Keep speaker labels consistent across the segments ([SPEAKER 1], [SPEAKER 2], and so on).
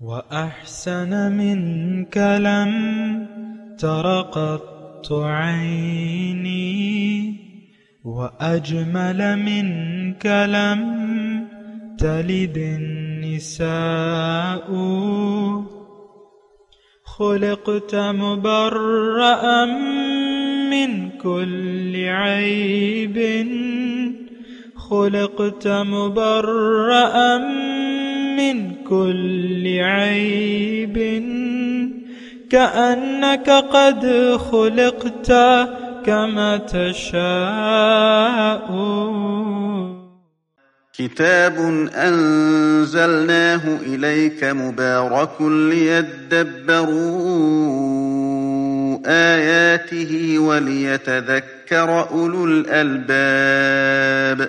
[SPEAKER 1] وأحسن منك لم تر قط عيني وأجمل منك لم تلد النساء خلقت مبرأ من كل عيب خلقت مبرأ من كل عيب كأنك قد خلقت كما تشاء.
[SPEAKER 2] كتاب أنزلناه إليك مبارك ليدبروا آياته وليتذكر أولو الألباب.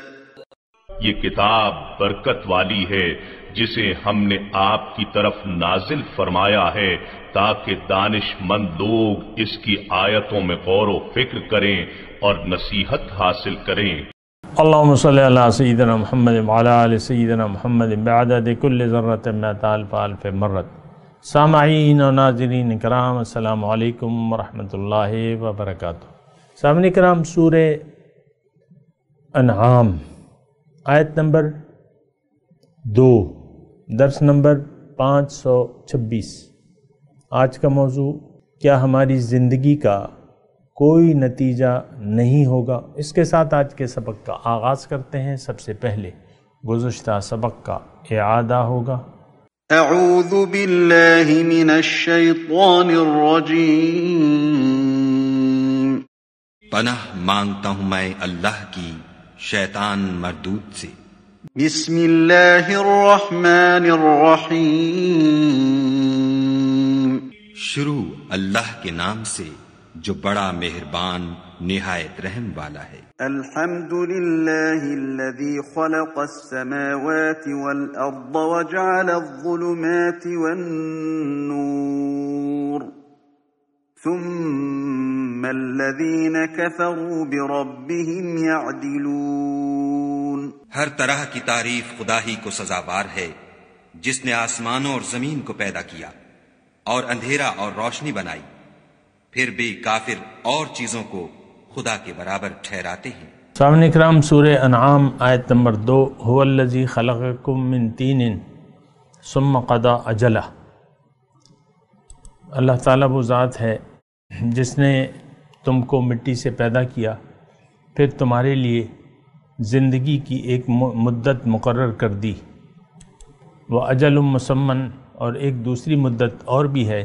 [SPEAKER 3] یہ کتاب برکت والی ہے جسے ہم نے آپ کی طرف نازل فرمایا ہے تاکہ دانش مند لوگ اس کی آیتوں میں غور و فکر کریں اور نصیحت حاصل کریں.
[SPEAKER 4] اللہم صلی علی سیدنا محمد وعلی آل سیدنا محمد بعدد کل ذرۃ مئۃ الف الف مرۃ. سامعین و ناظرین کرام، السلام علیکم ورحمۃ اللہ وبرکاتہ. سامعین کرام، سورہ انعام آیت نمبر 2، درس نمبر 526. آج کا موضوع، کیا ہماری زندگی کا کوئی نتیجہ نہیں ہوگا؟ اس کے ساتھ آج کے سبق کا آغاز کرتے ہیں. سب سے پہلے گزشتہ سبق کا اعادہ ہوگا.
[SPEAKER 2] اعوذ باللہ من الشیطان الرجیم.
[SPEAKER 5] پناہ مانگتا ہوں میں اللہ کی شیطان مردود سے.
[SPEAKER 2] بسم اللہ الرحمن الرحیم.
[SPEAKER 5] شروع اللہ کے نام سے جو بڑا مہربان نہایت رحم والا ہے.
[SPEAKER 2] الحمد للہ الذی خلق السماوات والارض وجعل الظلمات والنور ثم الذین کفروا بربهم یعدلون.
[SPEAKER 5] ہر طرح کی تعریف خدا ہی کو سزاوار ہے جس نے آسمانوں اور زمین کو پیدا کیا اور اندھیرا اور روشنی بنائی، پھر بھی کافر اور چیزوں کو خدا کے برابر ٹھہراتے ہیں.
[SPEAKER 4] سامعین کرام، سورہ انعام آیت نمبر 2. هو الذی خلقکم من طین ثم قضى اجلہ. اللہ تعالیٰ وہ ذات ہے جس نے تم کو مٹی سے پیدا کیا، پھر تمہارے لیے زندگی کی ایک مدت مقرر کر دی. وَأَجَلٌ مُّسَمًّى، اور ایک دوسری مدت اور بھی ہے،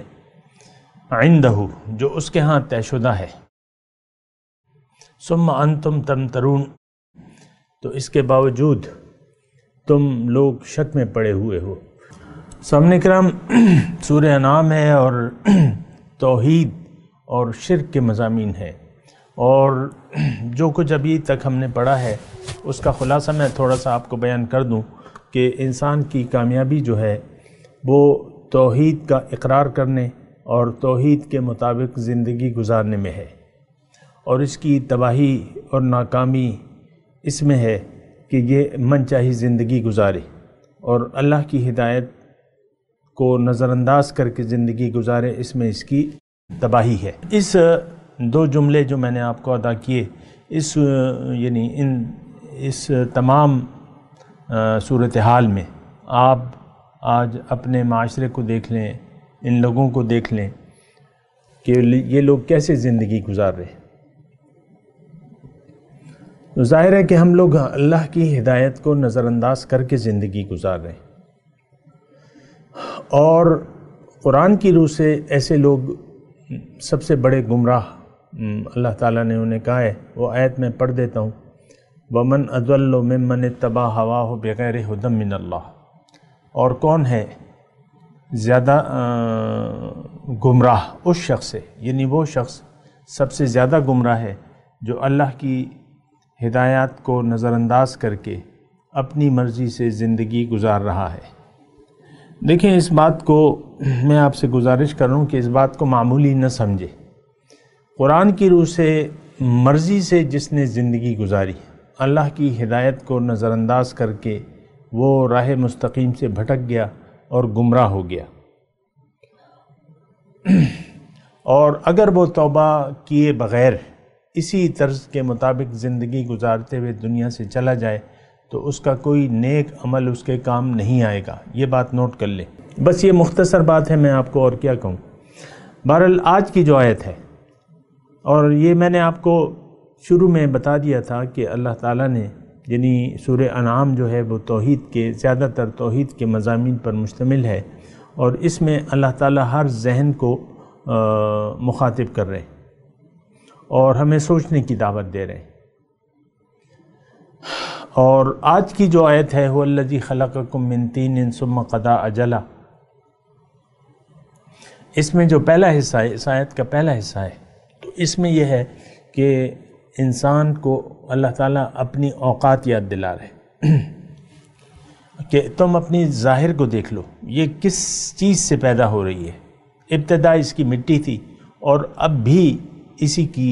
[SPEAKER 4] عندہ، جو اس کے ہاں طے شدہ ہے. ثم انتم تمترون، تو اس کے باوجود تم لوگ شک میں پڑے ہوئے ہو. سامعین کرام، سورہ انعام ہے اور توحید اور شرک کے مضامین ہے، اور جو کچھ ابھی تک ہم نے پڑھا ہے اس کا خلاصہ میں تھوڑا سا آپ کو بیان کر دوں کہ انسان کی کامیابی جو ہے وہ توحید کا اقرار کرنے اور توحید کے مطابق زندگی گزارنے میں ہے، اور اس کی تباہی اور ناکامی اس میں ہے کہ یہ من چاہی زندگی گزارے اور اللہ کی ہدایت کو نظر انداز کر کے زندگی گزارے، اس میں اس کی تباہی ہے. اس 2 جملے جو میں نے آپ کو ادا کیے، اس تمام صورتحال میں آپ آج اپنے معاشرے کو دیکھ لیں، ان لوگوں کو دیکھ لیں کہ یہ لوگ کیسے زندگی گزار رہے ہیں. تو ظاہر ہے کہ ہم لوگ اللہ کی ہدایت کو نظر انداز کر کے زندگی گزار رہے ہیں، اور قرآن کی روح سے ایسے لوگ سب سے بڑے گمراہ اللہ تعالیٰ نے انہیں کہا ہے. وہ آیت میں پڑھ دیتا ہوں، وَمَنْ أَضَلُّ مِمَّنِ اتَّبَعَ هَوَاهُ بِغَيْرِ هُدًى مِّنَ اللَّهِ. اور کون ہے زیادہ گمراہ اس شخص سے، یعنی وہ شخص سب سے زیادہ گمراہ ہے جو اللہ کی ہدایات کو نظر انداز کر کے اپنی مرضی سے زندگی گزار رہا ہے. دیکھیں، اس بات کو میں آپ سے گزارش کر رہا ہوں کہ اس بات کو معمولی نہ سمجھے. قرآن کی روح سے مرضی سے جس نے زندگی گزاری، اللہ کی ہدایت کو نظر انداز کر کے وہ راہ مستقیم سے بھٹک گیا اور گمراہ ہو گیا. اور اگر وہ توبہ کیے بغیر اسی طرز کے مطابق زندگی گزارتے ہوئے دنیا سے چلا جائے تو اس کا کوئی نیک عمل اس کے کام نہیں آئے گا. یہ بات نوٹ کر لیں. بس یہ مختصر بات ہے، میں آپ کو اور کیا کہوں. بہرحال آج کی جو آیت ہے، اور یہ میں نے آپ کو شروع میں بتا دیا تھا کہ اللہ تعالیٰ نے یعنی سورہ انعام جو ہے وہ توحید کے زیادہ تر توحید کے مضامین پر مشتمل ہے، اور اس میں اللہ تعالیٰ ہر ذہن کو مخاطب کر رہے ہیں اور ہمیں سوچنے کی دعوت دے رہے ہیں. اور آج کی جو آیت ہے هو الذی خلقکم من طین ثم قضی اجلا، اس میں جو پہلا حصہ ہے، اس آیت کا پہلا حصہ ہے، تو اس میں یہ ہے کہ انسان کو اللہ تعالیٰ اپنی اوقات یاد دلا رہے کہ تم اپنی ظاہر کو دیکھ لو، یہ کس چیز سے پیدا ہو رہی ہے. ابتدا اس کی مٹی تھی اور اب بھی اسی کی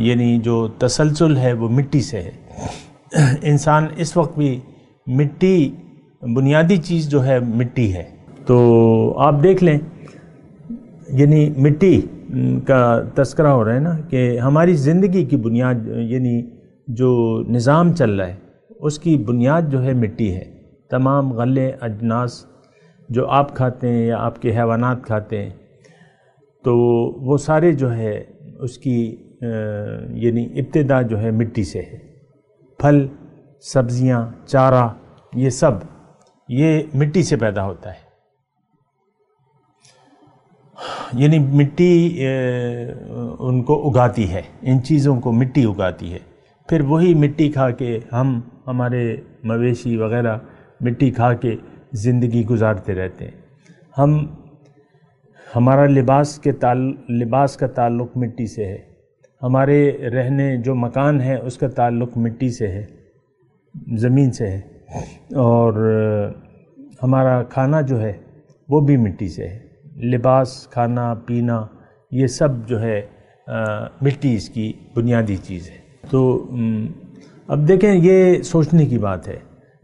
[SPEAKER 4] یعنی جو تسلسل ہے وہ مٹی سے ہے. انسان اس وقت بھی مٹی، بنیادی چیز جو ہے مٹی ہے. تو آپ دیکھ لیں یعنی مٹی کا تذکرہ ہو رہا ہے نا کہ ہماری زندگی کی بنیاد یعنی جو نظام چل رہا ہے اس کی بنیاد جو ہے مٹی ہے. تمام غلے اجناس جو آپ کھاتے ہیں یا آپ کے حیوانات کھاتے ہیں تو وہ سارے جو ہے اس کی یعنی ابتدا جو ہے مٹی سے ہے. پھل، سبزیاں، چارہ، یہ سب یہ مٹی سے پیدا ہوتا ہے. یعنی مٹی ان کو اگاتی ہے، ان چیزوں کو مٹی اگاتی ہے. پھر وہی مٹی کھا کے ہمارے مویشی وغیرہ مٹی کھا کے زندگی گزارتے رہتے ہیں. ہمارا لباس کا تعلق مٹی سے ہے. ہمارے رہنے جو مکان ہے اس کا تعلق مٹی سے ہے، زمین سے ہے. اور ہمارا کھانا جو ہے وہ بھی مٹی سے ہے. لباس، کھانا پینا، یہ سب جو ہے مٹی اس کی بنیادی چیز ہے. تو اب دیکھیں یہ سوچنے کی بات ہے.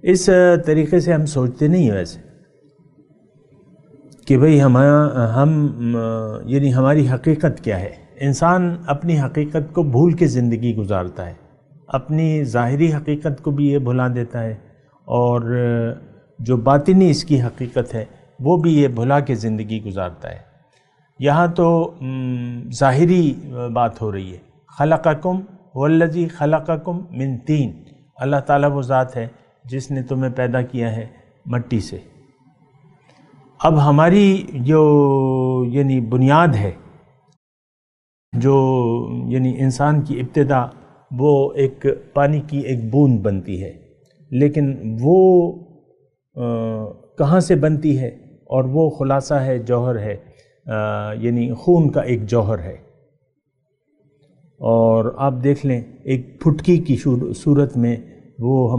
[SPEAKER 4] اس طریقے سے ہم سوچتے نہیں ہیں ویسے کہ بھئی یعنی ہماری حقیقت کیا ہے. انسان اپنی حقیقت کو بھول کے زندگی گزارتا ہے، اپنی ظاہری حقیقت کو بھی یہ بھلا دیتا ہے، اور جو باطنی اس کی حقیقت ہے وہ بھی یہ بھلا کے زندگی گزارتا ہے. یہاں تو ظاہری بات ہو رہی ہے. خلقکم والذی خلقکم من طین، اللہ تعالیٰ وہ ذات ہے جس نے تمہیں پیدا کیا ہے مٹی سے. اب ہماری جو یعنی بنیاد ہے، جو یعنی انسان کی ابتدا، وہ ایک پانی کی ایک بوند بنتی ہے، لیکن وہ کہاں سے بنتی ہے؟ اور وہ خلاصہ ہے، جوہر ہے، یعنی خون کا ایک جوہر ہے. اور آپ دیکھ لیں ایک پھٹکی کی صورت میں وہ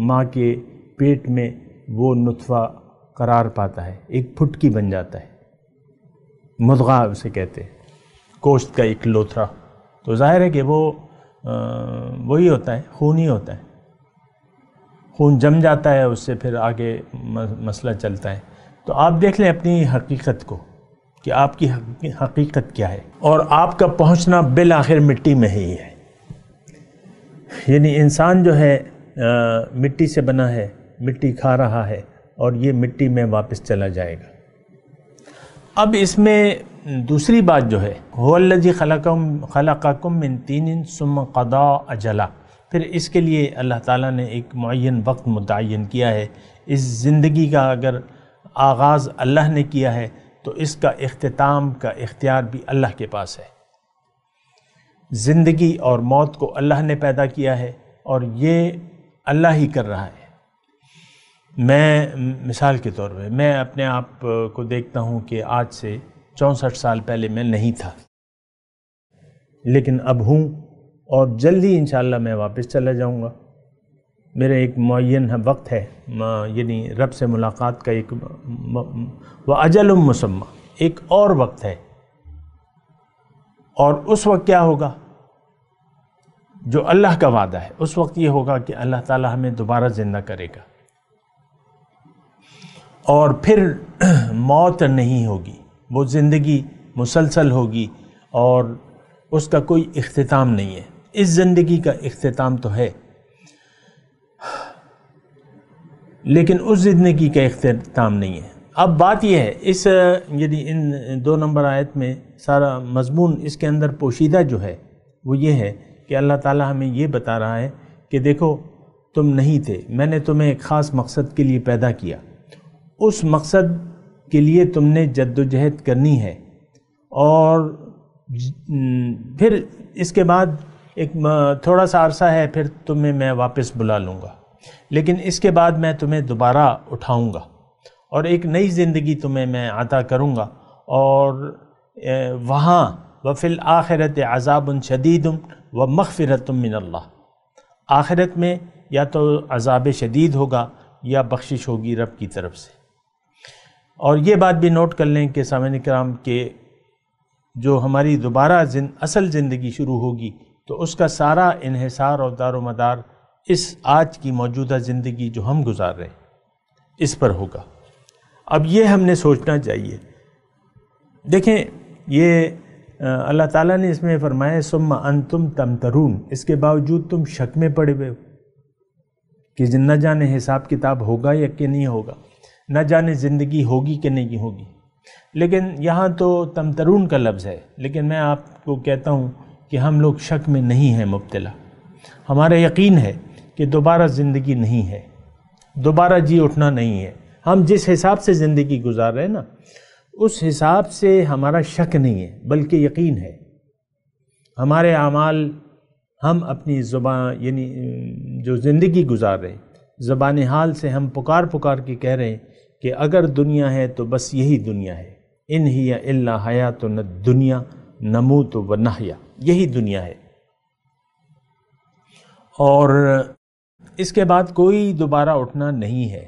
[SPEAKER 4] ماں کے پیٹ میں وہ نطفہ قرار پاتا ہے، ایک پھٹکی بن جاتا ہے. مضغہ اسے کہتے ہیں، گوشت کا ایک لوتھڑا. تو ظاہر ہے کہ وہی ہوتا ہے، خون ہی ہوتا ہے. خون جم جاتا ہے، اس سے پھر آگے مسئلہ چلتا ہے. تو آپ دیکھ لیں اپنی حقیقت کو کہ آپ کی حقیقت کیا ہے، اور آپ کا پہنچنا بالآخر مٹی میں ہی ہے. یعنی انسان جو ہے مٹی سے بنا ہے، مٹی کھا رہا ہے، اور یہ مٹی میں واپس چلا جائے گا. اب اس میں دوسری بات جو ہے هو الذی خلقکم من طین ثم قضی اجلا، پھر اس کے لیے اللہ تعالیٰ نے ایک معین وقت متعین کیا ہے. اس زندگی کا اگر آغاز اللہ نے کیا ہے تو اس کا اختتام کا اختیار بھی اللہ کے پاس ہے. زندگی اور موت کو اللہ نے پیدا کیا ہے اور یہ اللہ ہی کر رہا ہے. میں مثال کے طور پہ میں اپنے آپ کو دیکھتا ہوں کہ آج سے 64 سال پہلے میں نہیں تھا، لیکن اب ہوں، اور جلدی انشاءاللہ میں واپس چلا جاؤں گا. میرا ایک معین وقت ہے، یعنی رب سے ملاقات کا ایک وَأَجَلٌ مُّسَمَّى، ایک اور وقت ہے. اور اس وقت کیا ہوگا؟ جو اللہ کا وعدہ ہے، اس وقت یہ ہوگا کہ اللہ تعالیٰ ہمیں دوبارہ زندہ کرے گا، اور پھر موت نہیں ہوگی. وہ زندگی مسلسل ہوگی اور اس کا کوئی اختتام نہیں ہے۔ اس زندگی کا اختتام تو ہے، لیکن اس زندگی کا اختتام نہیں ہے۔ اب بات یہ ہے، اس یعنی ان 2 نمبر آیت میں سارا مضمون اس کے اندر پوشیدہ جو ہے وہ یہ ہے کہ اللہ تعالیٰ ہمیں یہ بتا رہا ہے کہ دیکھو تم نہیں تھے، میں نے تمہیں ایک خاص مقصد کے لیے پیدا کیا، اس مقصد کے لیے تم نے جد و جہد کرنی ہے، اور پھر اس کے بعد ایک تھوڑا سا عرصہ ہے، پھر تمہیں میں واپس بلا لوں گا، لیکن اس کے بعد میں تمہیں دوبارہ اٹھاؤں گا اور ایک نئی زندگی تمہیں میں عطا کروں گا، اور وہاں وَفِي الْآخِرَةِ عَذَابٌ شَدِيدٌ وَمَغْفِرَةٌ مِّنَ اللَّهِ، آخرت میں یا تو عذاب شدید ہوگا یا بخشش ہوگی رب کی طرف سے۔ اور یہ بات بھی نوٹ کر لیں کہ سامعین کرام کہ جو ہماری دوبارہ اصل زندگی شروع ہوگی تو اس کا سارا انحصار اور دار و مدار اس آج کی موجودہ زندگی جو ہم گزار رہے ہیں اس پر ہوگا۔ اب یہ ہم نے سوچنا چاہیے۔ دیکھیں یہ اللہ تعالیٰ نے اس میں فرمایا ثم انتم تمترون، اس کے باوجود تم شک میں پڑے ہوئے ہو کہ نہ جانے حساب کتاب ہوگا یا کہ نہیں ہوگا، نہ جانے زندگی ہوگی کہ نہیں ہوگی۔ لیکن یہاں تو تمترون کا لفظ ہے، لیکن میں آپ کو کہتا ہوں کہ ہم لوگ شک میں نہیں ہیں مبتلا۔ ہمارا یقین ہے کہ دوبارہ زندگی نہیں ہے، دوبارہ جی اٹھنا نہیں ہے۔ ہم جس حساب سے زندگی گزار رہے ہیں نا، اس حساب سے ہمارا شک نہیں ہے بلکہ یقین ہے۔ ہمارے اعمال، ہم اپنی زبان یعنی جو زندگی گزار رہے ہیں، زبان حال سے ہم پکار کے کہہ رہے ہیں کہ اگر دنیا ہے تو بس یہی دنیا ہے، ان ہی الا حیاتنا الدنیا نموت و نحیا، یہی دنیا ہے، اور اس کے بعد کوئی دوبارہ اٹھنا نہیں ہے۔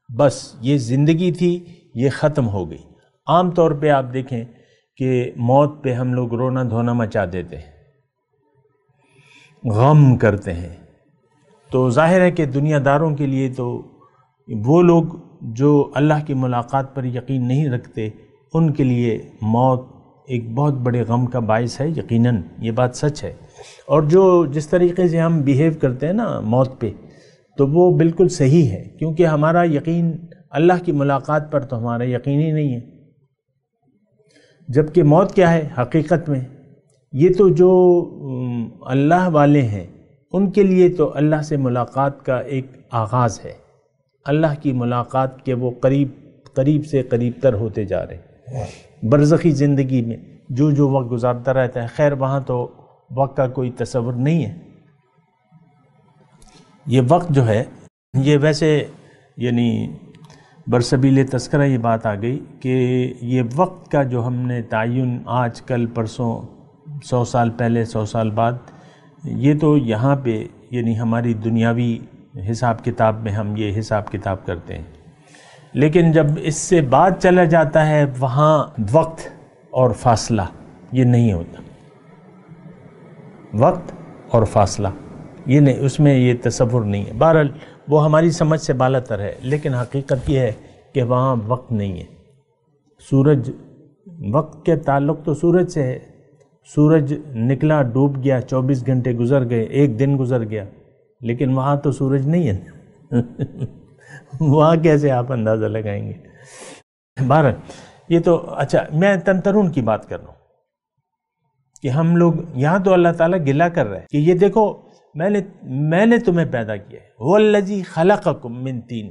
[SPEAKER 4] بس یہ زندگی تھی، یہ ختم ہو گئی۔ عام طور پہ آپ دیکھیں کہ موت پہ ہم لوگ رونا دھونا مچا دیتے ہیں، غم کرتے ہیں۔ تو ظاہر ہے کہ دنیا داروں کے لیے تو وہ لوگ جو اللہ کی ملاقات پر یقین نہیں رکھتے، ان کے لیے موت ایک بہت بڑے غم کا باعث ہے، یقیناً یہ بات سچ ہے۔ اور جو جس طریقے سے ہم بیہیو کرتے ہیں نا موت پہ، تو وہ بالکل صحیح ہے، کیونکہ ہمارا یقین اللہ کی ملاقات پر تو ہمارا یقین ہی نہیں ہے۔ جبکہ موت کیا ہے حقیقت میں؟ یہ تو جو اللہ والے ہیں ان کے لیے تو اللہ سے ملاقات کا ایک آغاز ہے، اللہ کی ملاقات کے وہ قریب سے قریب تر ہوتے جا رہے ہیں۔ برزخی زندگی میں جو وقت گزارتا رہتا ہے، خیر وہاں تو وقت کا کوئی تصور نہیں ہے۔ یہ وقت جو ہے یہ ویسے یعنی برسبیل تذکرہ یہ بات آ گئی کہ یہ وقت کا جو ہم نے تعین آج کل پرسوں 100 سال پہلے 100 سال بعد، یہ تو یہاں پہ یعنی ہماری دنیاوی حساب کتاب میں ہم یہ حساب کتاب کرتے ہیں، لیکن جب اس سے بعد چلا جاتا ہے وہاں وقت اور فاصلہ یہ نہیں ہوتا۔ وقت اور فاصلہ یہ نہیں، اس میں یہ تصور نہیں ہے۔ بہرحال وہ ہماری سمجھ سے بالا تر ہے، لیکن حقیقت یہ ہے کہ وہاں وقت نہیں ہے۔ سورج، وقت کے تعلق تو سورج سے ہے، سورج نکلا ڈوب گیا، 24 گھنٹے گزر گئے، ایک دن گزر گیا، لیکن وہاں تو سورج نہیں ہے وہاں کیسے آپ اندازہ لگائیں گے؟ بہرحال یہ تو اچھا، میں تمترون کی بات کر رہا ہوں کہ ہم لوگ یہاں تو اللہ تعالیٰ گلہ کر رہا ہے کہ یہ دیکھو میں نے تمہیں پیدا کیا ہے، هو الذی خلقکم من طین،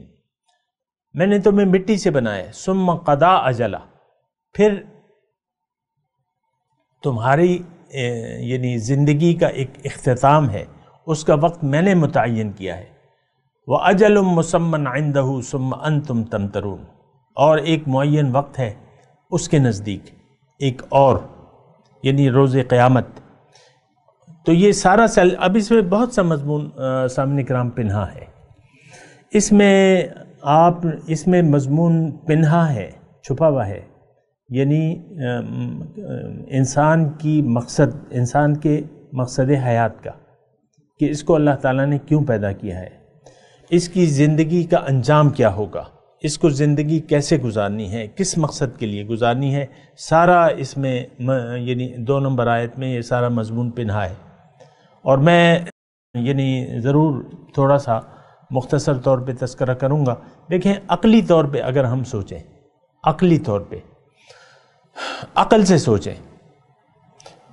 [SPEAKER 4] میں نے تمہیں مٹی سے بنایا ہے، ثم قضا اجلا، پھر تمہاری یعنی زندگی کا ایک اختتام ہے، اس کا وقت میں نے متعین کیا ہے، وَأَجَلٌ مُّسَمًّى عِندَهُ ثُمَّ أَنْتُمْ تَمْتَرُونَ، اور ایک معین وقت ہے اس کے نزدیک ایک اور، یعنی روز قیامت۔ تو یہ سارا اب اس میں بہت سا مضمون سامنے کرام پنہا ہے، اس میں مضمون پنہا ہے، چھپا ہوا ہے، یعنی انسان کے مقصد حیات کا، کہ اس کو اللہ تعالیٰ نے کیوں پیدا کیا ہے، اس کی زندگی کا انجام کیا ہوگا، اس کو زندگی کیسے گزارنی ہے، کس مقصد کے لیے گزارنی ہے، سارا اس میں یعنی 2 نمبر آیت میں یہ سارا مضمون پنہا ہے۔ اور میں یعنی ضرور تھوڑا سا مختصر طور پہ تذکرہ کروں گا۔ دیکھیں عقلی طور پہ اگر ہم سوچیں، عقلی طور پہ عقل سے سوچیں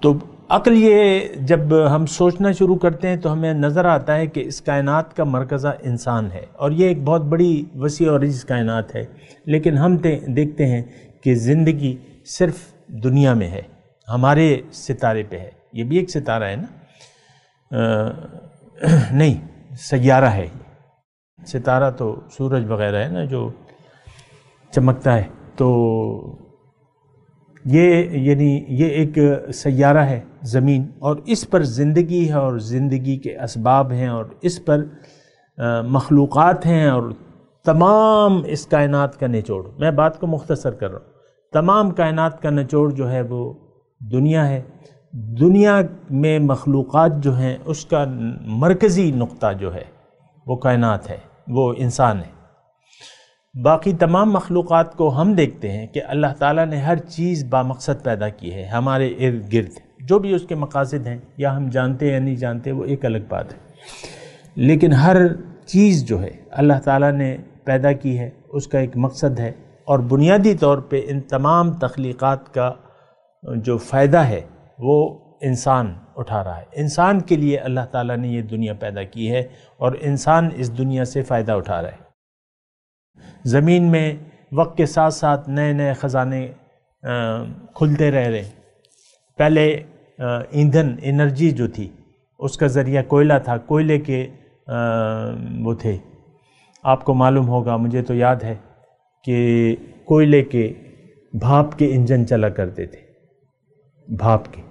[SPEAKER 4] تو عقل یہ جب ہم سوچنا شروع کرتے ہیں تو ہمیں نظر آتا ہے کہ اس کائنات کا مرکزہ انسان ہے، اور یہ ایک بہت بڑی وسیع اور عریض کائنات ہے، لیکن ہم دیکھتے ہیں کہ زندگی صرف دنیا میں ہے، ہمارے ستارے پہ ہے۔ یہ بھی ایک ستارہ ہے نا؟ نہیں، سیارہ ہے۔ ستارہ تو سورج وغیرہ ہے نا جو چمکتا ہے، تو یہ ایک سیارہ ہے زمین، اور اس پر زندگی ہے اور زندگی کے اسباب ہیں، اور اس پر مخلوقات ہیں، اور تمام اس کائنات کا نچوڑ، میں بات کو مختصر کر رہا ہوں، تمام کائنات کا نچوڑ جو ہے وہ دنیا ہے۔ دنیا میں مخلوقات جو ہیں اس کا مرکزی نقطہ جو ہے وہ کائنات ہے، وہ انسان ہے۔ باقی تمام مخلوقات کو ہم دیکھتے ہیں کہ اللہ تعالیٰ نے ہر چیز بامقصد پیدا کی ہے ہمارے ارد گرد، جو بھی اس کے مقاصد ہیں، یا ہم جانتے یا نہیں جانتے وہ ایک الگ بات ہے، لیکن ہر چیز جو ہے اللہ تعالیٰ نے پیدا کی ہے، اس کا ایک مقصد ہے، اور بنیادی طور پہ ان تمام تخلیقات کا جو فائدہ ہے وہ انسان اٹھا رہا ہے۔ انسان کے لیے اللہ تعالیٰ نے یہ دنیا پیدا کی ہے، اور انسان اس دنیا سے فائدہ اٹھا رہا ہے۔ زمین میں وقت کے ساتھ ساتھ نئے نئے خزانے کھلتے رہ رہے ہیں۔ پہلے ایندھن انرجی جو تھی اس کا ذریعہ کوئلہ تھا، کوئلے کے وہ تھے، آپ کو معلوم ہوگا، مجھے تو یاد ہے کہ کوئلے کے بھاپ کے انجن چلا کرتے تھے، بھاپ کے،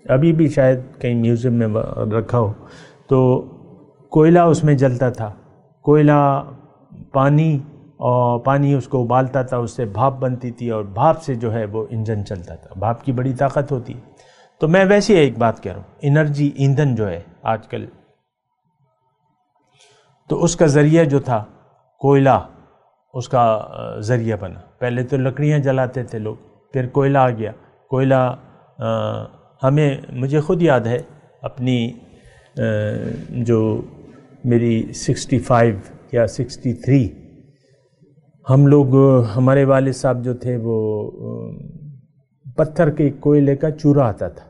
[SPEAKER 4] ابھی بھی شاید کہیں میوزیم میں رکھا ہو، تو کوئلہ اس میں جلتا تھا، کوئلہ پانی اس کو ابالتا تھا، اس سے بھاپ بنتی تھی، اور بھاپ سے جو ہے وہ انجن چلتا تھا۔ بھاپ کی بڑی طاقت ہوتی ہے۔ تو میں ویسے ایک بات کہہ رہا ہوں، انرجی ایندھن جو ہے آج کل، تو اس کا ذریعہ جو تھا کوئلہ، اس کا ذریعہ بنا۔ پہلے تو لکڑیاں جلاتے تھے لوگ، پھر کوئلہ آ گیا۔ کوئلہ مجھے خود یاد ہے اپنی جو میری 65 یا 63، ہم لوگ، ہمارے والد صاحب جو تھے وہ پتھر کے کوئلے کا چورا آتا تھا،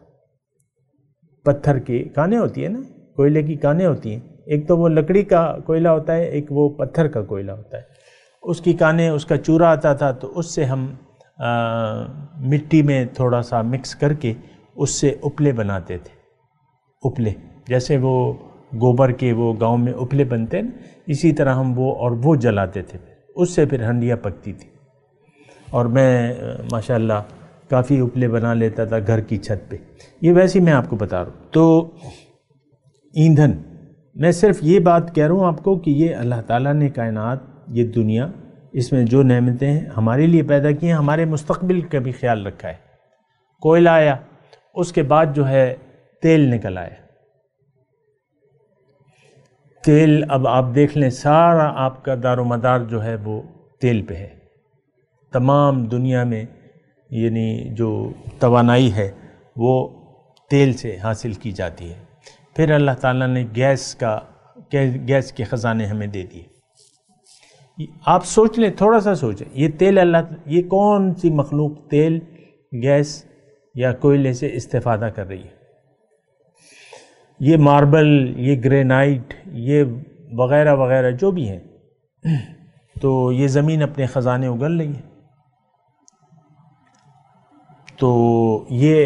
[SPEAKER 4] پتھر کی کانیں ہوتی ہیں نا، کوئلے کی کانیں ہوتی ہیں، ایک تو وہ لکڑی کا کوئلہ ہوتا ہے، ایک وہ پتھر کا کوئلہ ہوتا ہے، اس کی کانیں، اس کا چورا آتا تھا، تو اس سے ہم مٹی میں تھوڑا سا مکس کر کے اس سے اپلے بناتے تھے، اپلے جیسے وہ گوبر کے وہ گاؤں میں اپلے بنتے ہیں، اسی طرح ہم وہ جلاتے تھے، اس سے پھر ہنڈیاں پکتی تھی، اور میں ماشاءاللہ کافی اپلے بنا لیتا تھا گھر کی چھت پہ۔ یہ ویسے میں آپ کو بتا رہا ہوں۔ تو ایندھن، میں صرف یہ بات کہہ رہا ہوں آپ کو کہ یہ اللہ تعالیٰ نے کائنات، یہ دنیا، اس میں جو نعمتیں ہیں ہمارے لیے پیدا کی ہیں، ہمارے مستقبل کا بھی خیال رکھا ہے۔ کوئلہ آیا، اس کے بعد جو ہے تیل نکل آیا۔ تیل، اب آپ دیکھ لیں، سارا آپ کا دار و مدار جو ہے وہ تیل پہ ہے۔ تمام دنیا میں یعنی جو توانائی ہے وہ تیل سے حاصل کی جاتی ہے۔ پھر اللہ تعالیٰ نے گیس کے خزانے ہمیں دے دیے۔ آپ سوچ لیں، تھوڑا سا سوچیں، یہ تیل یہ کون سی مخلوق تیل، گیس یا کوئلے سے استفادہ کر رہی ہے؟ یہ ماربل، یہ گرینائٹ، یہ وغیرہ وغیرہ جو بھی ہیں، تو یہ زمین اپنے خزانے اگل رہی ہے۔ تو یہ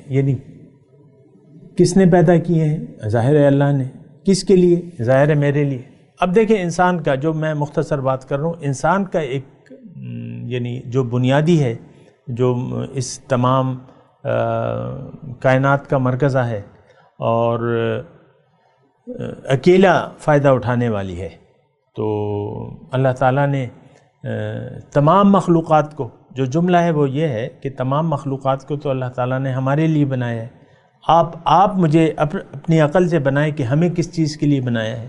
[SPEAKER 4] یعنی کس نے پیدا کیے ہیں؟ ظاہر ہے اللہ نے۔ کس کے لیے؟ ظاہر ہے میرے لیے۔ اب دیکھیں، انسان کا، جو میں مختصر بات کر رہا ہوں، انسان کا ایک یعنی جو بنیادی ہے، جو اس تمام کائنات کا مرکزہ ہے اور اکیلا فائدہ اٹھانے والی ہے، تو اللہ تعالیٰ نے تمام مخلوقات کو، جو جملہ ہے وہ یہ ہے کہ تمام مخلوقات کو تو اللہ تعالیٰ نے ہمارے لیے بنایا ہے۔ آپ مجھے اپنی عقل سے بنائیں کہ ہمیں کس چیز کے لیے بنایا ہے۔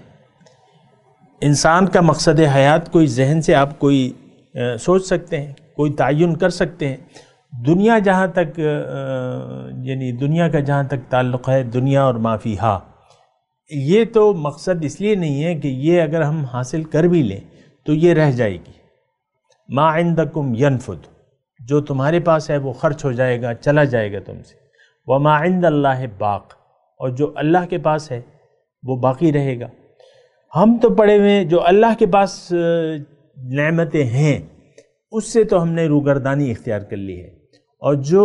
[SPEAKER 4] انسان کا مقصد حیات کوئی ذہن سے آپ کوئی سوچ سکتے ہیں، کوئی تعین کر سکتے ہیں؟ دنیا جہاں تک یعنی دنیا کا جہاں تک تعلق ہے، دنیا اور ما فیہا، یہ تو مقصد اس لیے نہیں ہے کہ یہ اگر ہم حاصل کر بھی لیں تو یہ رہ جائے گی۔ ما عندکم ینفد، جو تمہارے پاس ہے وہ خرچ ہو جائے گا، چلا جائے گا تم سے۔ وما عند اللہ باق، اور جو اللہ کے پاس ہے وہ باقی رہے گا۔ ہم تو پڑے ہوئے جو اللہ کے پاس نعمتیں ہیں اس سے تو ہم نے روگردانی اختیار کر لی ہے، اور جو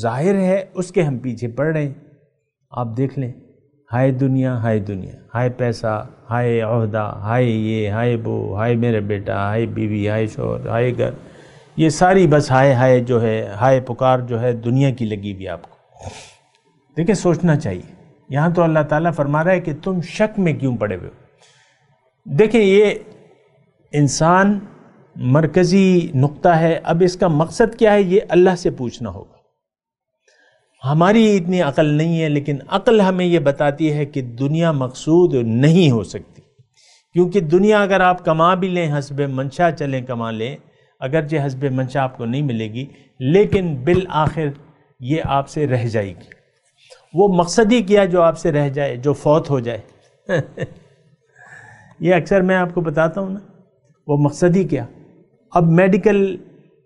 [SPEAKER 4] ظاہر ہے اس کے ہم پیچھے پڑ رہے ہیں۔ آپ دیکھ لیں، ہائے دنیا، ہائے دنیا، ہائے پیسہ، ہائے عہدہ، ہائے یہ، ہائے وہ، ہائے میرا بیٹا، ہائے بیوی، ہائے شوہر، ہائے گھر، یہ ساری بس ہائے ہائے جو ہے، ہائے پکار جو ہے دنیا کی لگی ہوئی آپ کو۔ دیکھیں سوچنا چاہیے، یہاں تو اللہ تعالیٰ فرما رہا ہے کہ تم شک میں کیوں پڑے ہوئے ہو۔ دیکھیں یہ انسان مرکزی نقطہ ہے، اب اس کا مقصد کیا ہے یہ اللہ سے پوچھنا ہوگا۔ ہماری اتنی عقل نہیں ہے، لیکن عقل ہمیں یہ بتاتی ہے کہ دنیا مقصود نہیں ہو سکتی، کیونکہ دنیا اگر آپ کما بھی لیں، حسب منشا چلیں کما لیں، اگرچہ حسب منشا آپ کو نہیں ملے گی، لیکن بالآخر یہ آپ سے رہ جائے گی۔ وہ مقصد ہی کیا جو آپ سے رہ جائے، جو فوت ہو جائے۔ یہ اکثر میں آپ کو بتاتا ہوں نا، وہ مقصد ہی کیا۔ اب میڈیکل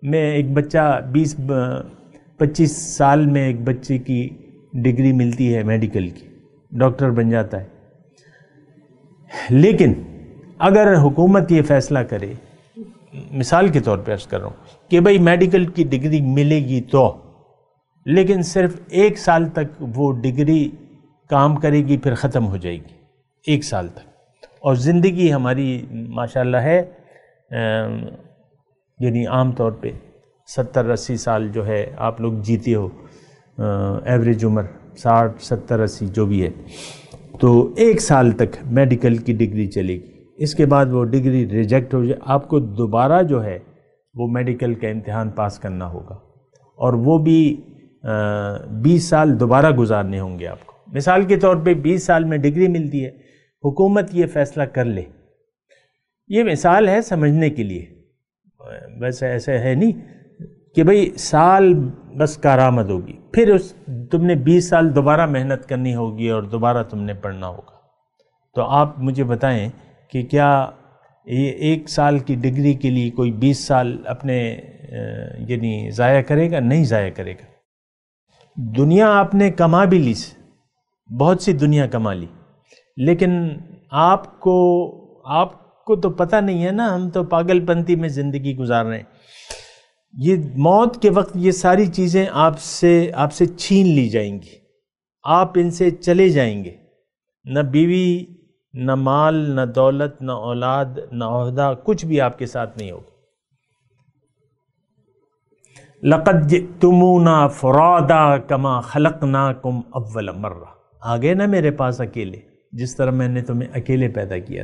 [SPEAKER 4] میں ایک بچہ 20-25 سال میں ایک بچے کی ڈگری ملتی ہے میڈیکل کی، ڈاکٹر بن جاتا ہے، لیکن اگر حکومت یہ فیصلہ کرے، مثال کے طور پہ عرض کر رہا ہوں کہ بھئی میڈیکل کی ڈگری ملے گی تو، لیکن صرف 1 سال تک وہ ڈگری کام کرے گی، پھر ختم ہو جائے گی 1 سال تک، اور زندگی ہماری ماشاءاللہ ہے یعنی عام طور پہ 70-80 سال جو ہے آپ لوگ جیتے ہو، ایوریج عمر 60-70-80 جو بھی ہے، تو 1 سال تک میڈیکل کی ڈگری چلے گی۔ اس کے بعد وہ ڈگری ریجیکٹ ہو جائے، آپ کو دوبارہ جو ہے وہ میڈیکل کا امتحان پاس کرنا ہوگا، اور وہ بھی 20 سال دوبارہ گزارنے ہوں گے آپ کو۔ مثال کے طور پہ 20 سال میں ڈگری ملتی ہے، حکومت یہ فیصلہ کر لے، یہ مثال ہے سمجھنے کے لیے، ویسے ایسے ہے نہیں کہ بھئی سال بس کارآمد ہوگی، پھر تم نے 20 سال دوبارہ محنت کرنی ہوگی اور دوبارہ تم نے پڑھنا ہوگا۔ تو آپ مجھے بتائیں کہ کیا یہ 1 سال کی ڈگری کے لیے کوئی 20 سال اپنے یعنی ضائع کرے گا؟ نہیں ضائع کرے گا۔ دنیا آپ نے کما بھی لی، بہت سی دنیا کما لی، لیکن آپ کو تو پتہ نہیں ہے نا، ہم تو پاگل پنتی میں زندگی گزار رہے ہیں۔ یہ موت کے وقت یہ ساری چیزیں آپ سے چھین لی جائیں گی، آپ ان سے چلے جائیں گے، نہ بیوی، نہ مال، نہ دولت، نہ اولاد، نہ عہدہ، کچھ بھی آپ کے ساتھ نہیں ہوگا۔ لَقَدْ جِئْتُمُونَا فُرَادَىٰ كَمَا خَلَقْنَاكُمْ أَوَّلَ مَرَّةٍ، آگے نا میرے پاس اکیلے، جس طرح میں نے تمہیں اکیلے پیدا کیا۔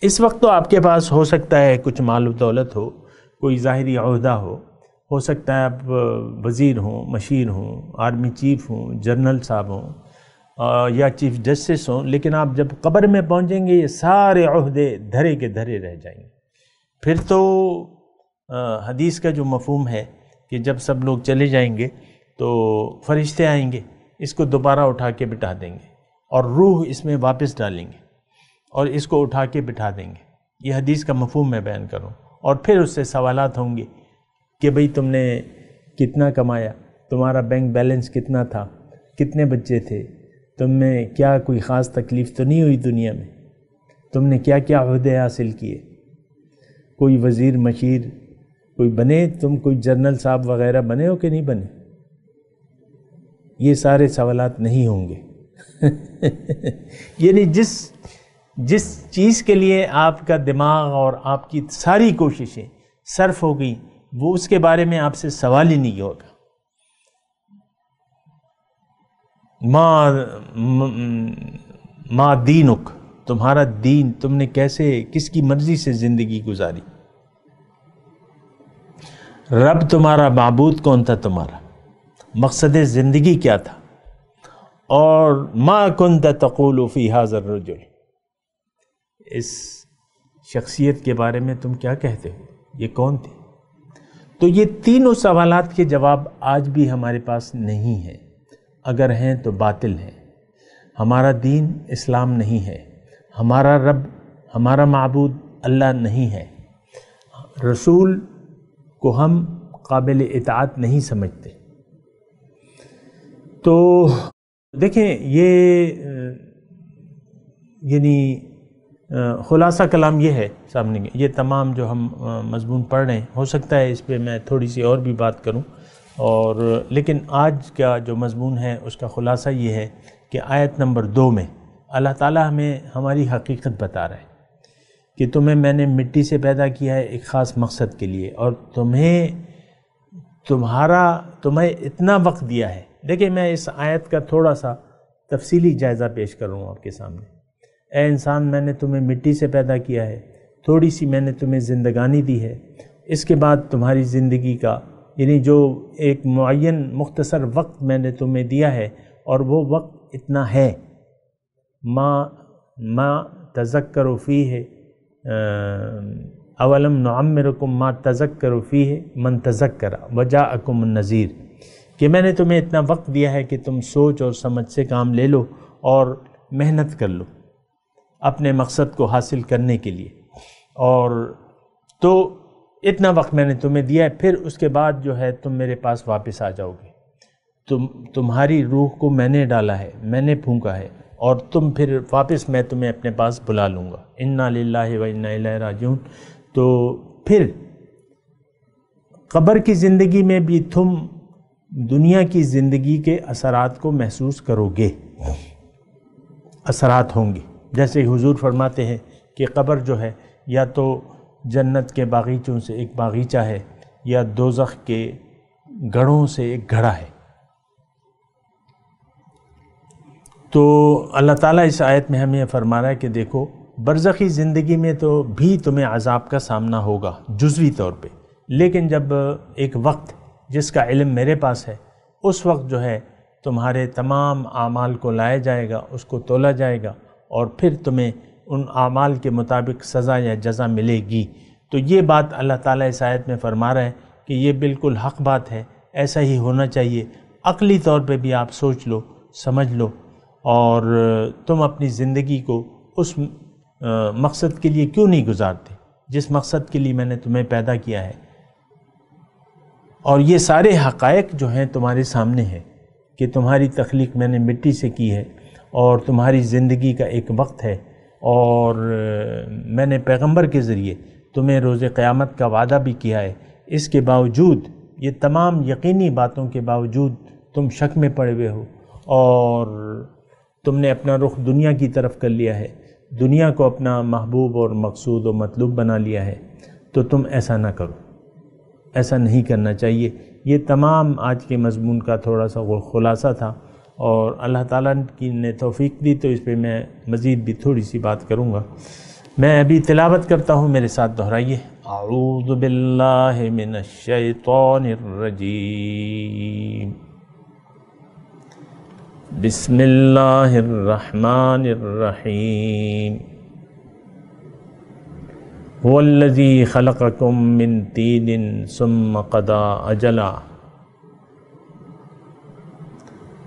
[SPEAKER 4] اس وقت تو آپ کے پاس ہو سکتا ہے کچھ مال و دولت ہو، کوئی ظاہری عہدہ ہو سکتا ہے آپ وزیر ہوں، مشیر ہوں، آرمی چیف ہوں، جنرل صاحب ہوں یا چیف جسٹس ہوں، لیکن آپ جب قبر میں پہنچیں گے یہ سارے عہدے دھرے کے دھرے رہ جائیں گے۔ پھر تو حدیث کا جو مفہوم ہے کہ جب سب لوگ چلے جائیں گے تو فرشتے آئیں گے، اس کو دوبارہ اٹھا کے بٹھا دیں گے اور روح اس میں واپس ڈالیں گے اور اس کو اٹھا کے بٹھا دیں گے۔ یہ حدیث کا مفہوم میں بیان کروں، اور پھر اس سے سوالات ہوں گے کہ بھئی تم نے کتنا کمایا، تمہارا بینک بیلنس کتنا تھا، کتنے بچے تھے، تم میں کیا کوئی خاص تکلیف تو نہیں ہوئی دنیا میں، تم نے کیا کیا عہدے حاصل کیے، کوئی وزیر مشیر کوئی بنے، تم کوئی جنرل صاحب وغیرہ بنے ہو کہ نہیں بنے؟ یہ سارے سوالات نہیں ہوں گے۔ یعنی جس چیز کے لیے آپ کا دماغ اور آپ کی ساری کوششیں صرف ہو گئی، وہ اس کے بارے میں آپ سے سوال ہی نہیں ہوگا۔ ما دینک، تمہارا دین، تم نے کیسے، کس کی مرضی سے زندگی گزاری، رب تمہارا، معبود کون تھا تمہارا، مقصد زندگی کیا تھا، اور ما کنت تقول فی ھذا الرجل، اس شخصیت کے بارے میں تم کیا کہتے ہو؟ یہ کون تھے؟ تو یہ تینوں سوالات کے جواب آج بھی ہمارے پاس نہیں ہیں، اگر ہیں تو باطل ہیں۔ ہمارا دین اسلام نہیں ہے، ہمارا رب، ہمارا معبود اللہ نہیں ہے، رسول کو ہم قابل اطاعت نہیں سمجھتے۔ تو دیکھیں یہ یعنی خلاصہ کلام یہ ہے سامنے، یہ تمام جو ہم مضمون پڑھ رہے ہیں، ہو سکتا ہے اس پہ میں تھوڑی سی اور بھی بات کروں، اور لیکن آج کا جو مضمون ہے اس کا خلاصہ یہ ہے کہ آیت نمبر 2 میں اللہ تعالیٰ ہمیں ہماری حقیقت بتا رہا ہے کہ تمہیں میں نے مٹی سے پیدا کیا ہے ایک خاص مقصد کے لیے، اور تمہیں اتنا وقت دیا ہے۔ دیکھیں میں اس آیت کا تھوڑا سا تفصیلی جائزہ پیش کر رہا ہوں آپ کے سامنے۔ اے انسان، میں نے تمہیں مٹی سے پیدا کیا ہے، تھوڑی سی میں نے تمہیں زندگانی دی ہے، اس کے بعد تمہاری زندگی کا یعنی جو ایک معین مختصر وقت میں نے تمہیں دیا ہے، اور وہ وقت اتنا ہے، ما تذکر فیہ اولم نعمرکم ما تذکر فیہ من تذکر وجاءکم النذیر، کہ میں نے تمہیں اتنا وقت دیا ہے کہ تم سوچ اور سمجھ سے کام لے لو اور محنت کر لو اپنے مقصد کو حاصل کرنے کے لیے، اور تو اتنا وقت میں نے تمہیں دیا ہے، پھر اس کے بعد جو ہے تم میرے پاس واپس آ جاؤ گے، تمہاری روح کو میں نے ڈالا ہے، میں نے پھونکا ہے، اور تم پھر واپس میں تمہیں اپنے پاس بلا لوں گا، انا للہ و انا الیہ راجعون۔ تو پھر قبر کی زندگی میں بھی تم دنیا کی زندگی کے اثرات کو محسوس کرو گے، اثرات ہوں گے، جیسے حضور فرماتے ہیں کہ قبر جو ہے یا تو جنت کے باغیچوں سے ایک باغیچہ ہے یا دوزخ کے گڑھوں سے ایک گڑھا ہے۔ تو اللہ تعالیٰ اس آیت میں ہمیں فرما رہا ہے کہ دیکھو برزخی زندگی میں تو بھی تمہیں عذاب کا سامنا ہوگا جزوی طور پہ، لیکن جب ایک وقت جس کا علم میرے پاس ہے، اس وقت جو ہے تمہارے تمام اعمال کو لایا جائے گا، اس کو تولا جائے گا، اور پھر تمہیں ان اعمال کے مطابق سزا یا جزا ملے گی۔ تو یہ بات اللہ تعالیٰ اس آیت میں فرما رہا ہے کہ یہ بالکل حق بات ہے، ایسا ہی ہونا چاہیے۔ عقلی طور پہ بھی آپ سوچ لو، سمجھ لو، اور تم اپنی زندگی کو اس مقصد کے لیے کیوں نہیں گزارتے جس مقصد کے لیے میں نے تمہیں پیدا کیا ہے۔ اور یہ سارے حقائق جو ہیں تمہارے سامنے ہیں کہ تمہاری تخلیق میں نے مٹی سے کی ہے، اور تمہاری زندگی کا ایک وقت ہے، اور میں نے پیغمبر کے ذریعے تمہیں روز قیامت کا وعدہ بھی کیا ہے۔ اس کے باوجود، یہ تمام یقینی باتوں کے باوجود تم شک میں پڑے ہوئے ہو، اور تم نے اپنا رخ دنیا کی طرف کر لیا ہے، دنیا کو اپنا محبوب اور مقصود و مطلوب بنا لیا ہے۔ تو تم ایسا نہ کرو، ایسا نہیں کرنا چاہیے۔ یہ تمام آج کے مضمون کا تھوڑا سا خلاصہ تھا، اور اللہ تعالیٰ کی نے توفیق دی تو اس پہ میں مزید بھی تھوڑی سی بات کروں گا۔ میں ابھی تلاوت کرتا ہوں، میرے ساتھ دہرائیے۔ اعوذ باللہ من الشیطان الرجیم، بسم اللہ الرحمن الرحیم، هو الذی خلقکم من طین ثم قضى اجلا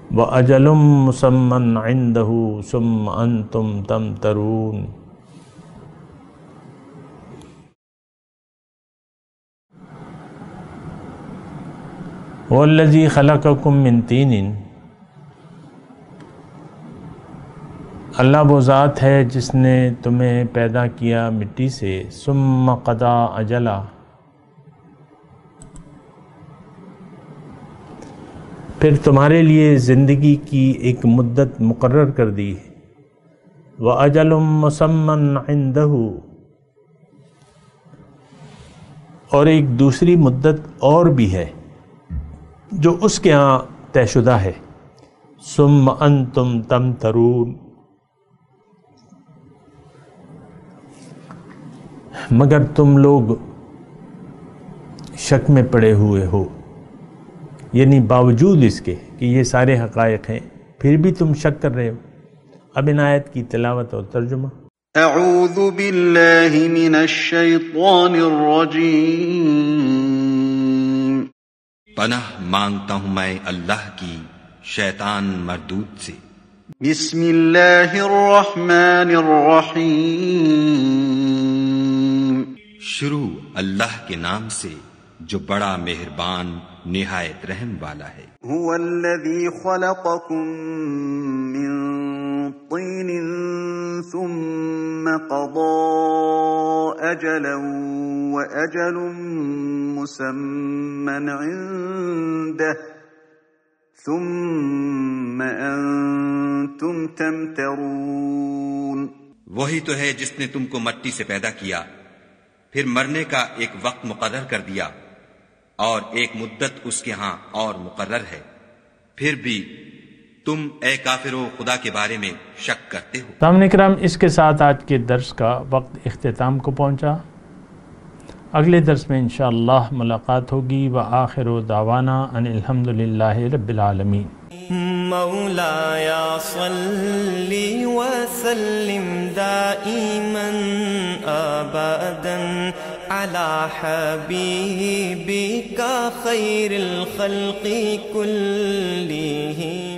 [SPEAKER 4] وَأَجَلٌ مُّسَمًّى عِندَهُ ثُمَّ أَنْتُمْ تَمْتَرُونَ۔ هُوَ الَّذِي خَلَقَكُم مِّن طِينٍ، اللہ وہ ذات ہے جس نے تمہیں پیدا کیا مٹی سے، ثُمَّ قَضَىٰ أَجَلًا، پھر تمہارے لیے زندگی کی ایک مدت مقرر کر دی، وَأَجَلٌ مُّسَمًّى عِندَهُ، اور ایک دوسری مدت اور بھی ہے جو اس کے ہاں طے شدہ ہے، ثُمَّ أَنْتُمْ تَمْتَرُونَ، مگر تم لوگ شک میں پڑے ہوئے ہو، یعنی باوجود اس کے کہ یہ سارے حقائق ہیں پھر بھی تم شک کر رہے ہو۔ اب ان آیت کی تلاوت اور ترجمہ۔
[SPEAKER 2] اعوذ باللہ من الشیطان الرجیم.
[SPEAKER 5] پناہ مانگتا ہوں میں اللہ کی شیطان مردود سے.
[SPEAKER 2] بسم اللہ الرحمن الرحیم.
[SPEAKER 5] شروع اللہ کے نام سے جو بڑا مہربان نہایت رحم والا ہے.
[SPEAKER 2] هو الذی خلقکم من طین ثم قضى أجلا وأجل مسمى عنده ثم أنتم تمترون.
[SPEAKER 5] وہی تو ہے جس نے تم کو مٹی سے پیدا کیا، پھر مرنے کا ایک وقت مقرر کر دیا اور ایک مدت اس کے ہاں اور مقرر ہے، پھر بھی تم اے کافرو خدا کے بارے میں شک کرتے ہو.
[SPEAKER 4] سامنے کرام، اس کے ساتھ آج کے درس کا وقت اختتام کو پہنچا. اگلے درس میں انشاءاللہ ملاقات ہوگی. وآخر دعوانا ان الحمدللہ رب العالمین.
[SPEAKER 1] مولایا صلی وسلم دائما ابدا على حبیبک خیر الخلق کلہم.